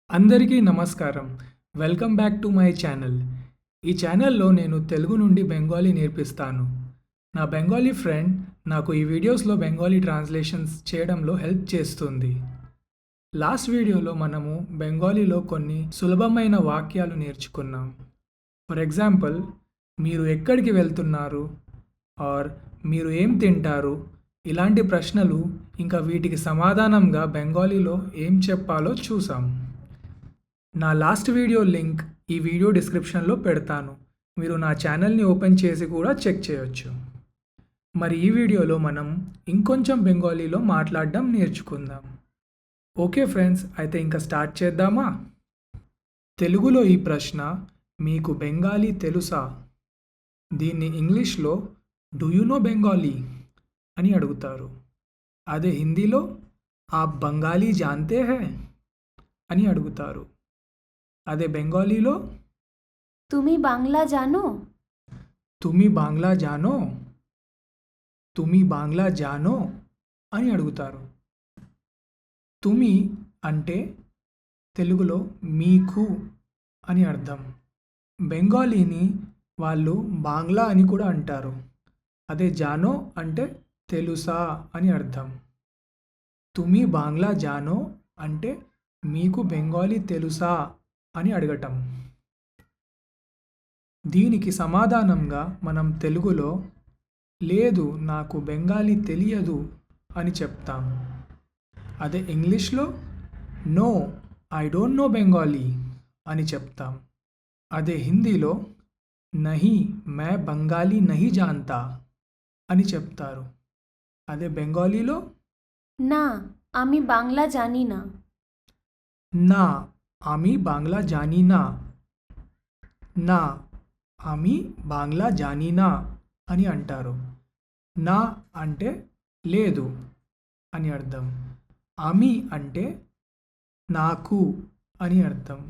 అందరికీ నమస్కారం. Welcome back to my channel. ఈ ఛానల్‌లో నేను తెలుగు నుండి బెంగాలీ నేర్పిస్తాను. నా బెంగాలీ ఫ్రెండ్ నాకు ఈ వీడియోస్‌లో బెంగాలీ ట్రాన్స్‌లేషన్స్ చేయడంలో హెల్ప్ చేస్తుంది. లాస్ట్ వీడియోలో మనము బెంగాలీలో కొన్ని సులభమైన వాక్యాలు నేర్చుకున్నాం. ఫర్ ఎగ్జాంపుల్, మీరు ఎక్కడికి వెళ్తున్నారు? ఆర్ మీరు ఏం తింటారు? ఇలాంటి ప్రశ్నలు ఇంకా వీటికి సమాధానంగా బెంగాలీలో ఏం చెప్పాలో చూసాం. నా లాస్ట్ వీడియో లింక్ ఈ వీడియో డిస్క్రిప్షన్లో పెడతాను. మీరు నా ఛానల్ని ఓపెన్ చేసి కూడా చెక్ చేయొచ్చు. మరి ఈ వీడియోలో మనం ఇంకొంచెం బెంగాలీలో మాట్లాడడం నేర్చుకుందాం. ఓకే ఫ్రెండ్స్, అయితే ఇంకా స్టార్ట్ చేద్దామా? తెలుగులో ఈ ప్రశ్న, మీకు బెంగాలీ తెలుసా? దీన్ని ఇంగ్లీష్లో డూ యు నో బెంగాలీ అని అడుగుతారు. అదే హిందీలో ఆప్ బంగాలీ జాన్తే హై అని అడుగుతారు. అదే బెంగాలీలో তুমি বাংলা জানো? తుమి బాంగ్లా జానో, తుమి బాంగ్లా జానో అని అడుగుతారు. తుమి అంటే తెలుగులో మీకు అని అర్థం. బెంగాలీని వాళ్ళు బాంగ్లా అని కూడా అంటారు. అదే జానో అంటే తెలుసా అని అర్థం. తుమి బాంగ్లా జానో అంటే మీకు బెంగాలీ తెలుసా అని అడగటం. దీనికి సమాధానంగా మనం తెలుగులో లేదు, నాకు బెంగాలీ తెలియదు అని చెప్తాం. అదే ఇంగ్లీష్లో no, I don't know Bengali అని చెప్తాం. అదే హిందీలో నహీ, మే బంగాలీ నహీ జాన్తా అని చెప్తారు. అదే బెంగాలీలో না, আমি বাংলা জানি না। నా, আমি বাংলা জানি না, నా, আমি బాంగ్లా జానీ నా అని అంటారు. నా అంటే లేదు అని అర్థం. ఆమి అంటే నాకు అని అర్థం.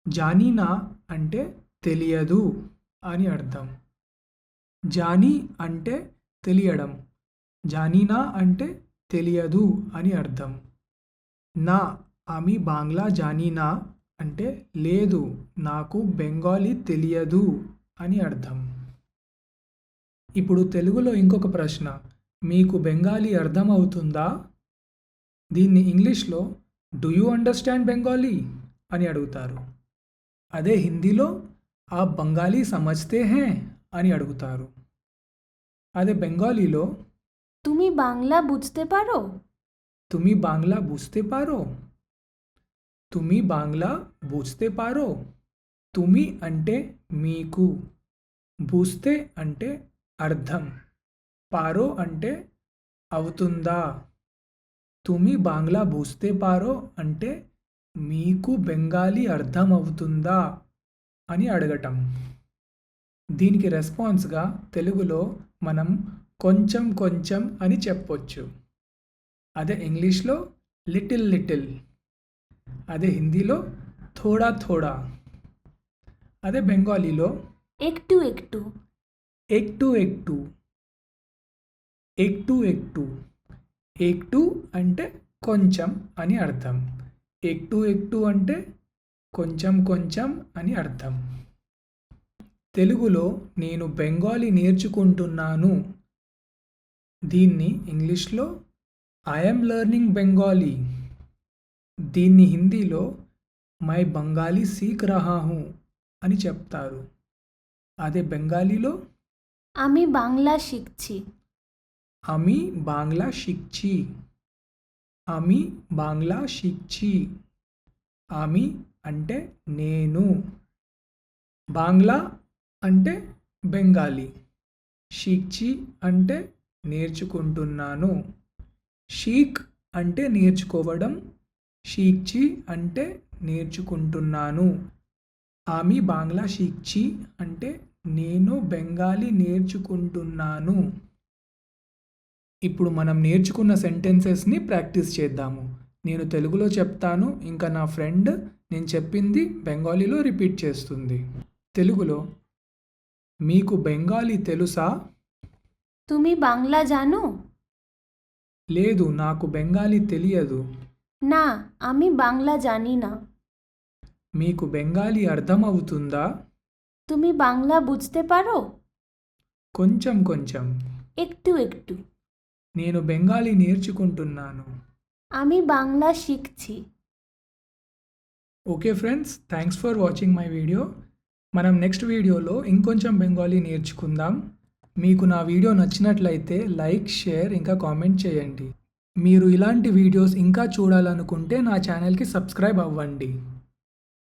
జానీనా అంటే తెలియదు అని అర్థం. జానీ అంటే తెలియడం, జానీనా అంటే తెలియదు అని అర్థం. నా, ఆమి బాంగ్లా జానీనా అంటే లేదు, నాకు బెంగాలీ తెలియదు అని అర్థం. ఇప్పుడు తెలుగులో ఇంకొక ప్రశ్న, మీకు బెంగాలీ అర్థమవుతుందా? దీన్ని ఇంగ్లీష్లో డూ యూ అండర్స్టాండ్ బెంగాలీ అని అడుగుతారు. అదే హిందీలో ఆప్ బంగాలీ సమజ్తే హే అని అడుగుతారు. అదే బెంగాలీలో তুমি বাংলা বুঝতে পারো? తుమి బాంగ్లా బూస్తే పారో, తుమి బాంగ్లా బూస్తే పారో. తుమి అంటే మీకు, బూస్తే అంటే అర్థం, పారో అంటే అవుతుందా. తుమి బాంగ్లా బూస్తే పారో అంటే మీకు బెంగాలీ అర్థం అవుతుందా అని అడగటం. దీనికి రెస్పాన్స్గా తెలుగులో మనం కొంచెం కొంచెం అని చెప్పొచ్చు. అదే ఇంగ్లీష్లో లిటిల్ లిటిల్. అదే హిందీలో థోడా థోడా. అదే బెంగాలీలో একটু একটু। ఎక్టు ఎక్టు, ఎక్టు ఎక్టు. ఎక్టు అంటే కొంచెం అని అర్థం. ఎక్టు ఎక్టు అంటే కొంచెం కొంచెం అని అర్థం. తెలుగులో నేను బెంగాలీ నేర్చుకుంటున్నాను. దీన్ని ఇంగ్లీష్లో ఐఎమ్ లెర్నింగ్ బెంగాలీ. దీన్ని హిందీలో మై బంగాలీ సీఖ్ రహా హూ అని చెప్తారు. అదే బెంగాలీలో আমি বাংলা শিখছি। আমি বাংলা শিখছি, আমি బాంగ్లా শিখছি. ఆమి అంటే నేను, బాంగ్లా అంటే బెంగాలీ, షీక్చి అంటే నేర్చుకుంటున్నాను. షీక్ అంటే నేర్చుకోవడం, షీక్చి అంటే నేర్చుకుంటున్నాను. ఆమి బాంగ్లా షీక్చి అంటే నేను బెంగాలీ నేర్చుకుంటున్నాను. ఇప్పుడు మనం నేర్చుకున్న సెంటెన్సెస్ని ప్రాక్టీస్ చేద్దాము. నేను తెలుగులో చెప్తాను, ఇంకా నా ఫ్రెండ్ నేను చెప్పింది బెంగాలీలో రిపీట్ చేస్తుంది. తెలుగులో మీకు బెంగాలీ తెలుసా? তুমি বাংলা জানো? లేదు, నాకు బెంగాలీ తెలియదు. না, আমি বাংলা জানি না। మీకు బెంగాలీ అర్థమవుతుందా? তুমি বাংলা বুঝতে পারো? కొంచెం కొంచెం. একটু একটু. నేను బెంగాలీ నేర్చుకుంటున్నాను. আমি বাংলা শিখছি. Okay friends, thanks for watching my video. మనం నెక్స్ట్ వీడియోలో ఇంకొంచెం బెంగాలీ నేర్చుకుందాం. మీకు నా వీడియో నచ్చినట్లయితే లైక్, షేర్ ఇంకా కామెంట్ చేయండి. మీరు ఇలాంటి వీడియోస్ ఇంకా చూడాలనుకుంటే నా ఛానల్కి సబ్స్క్రైబ్ అవ్వండి.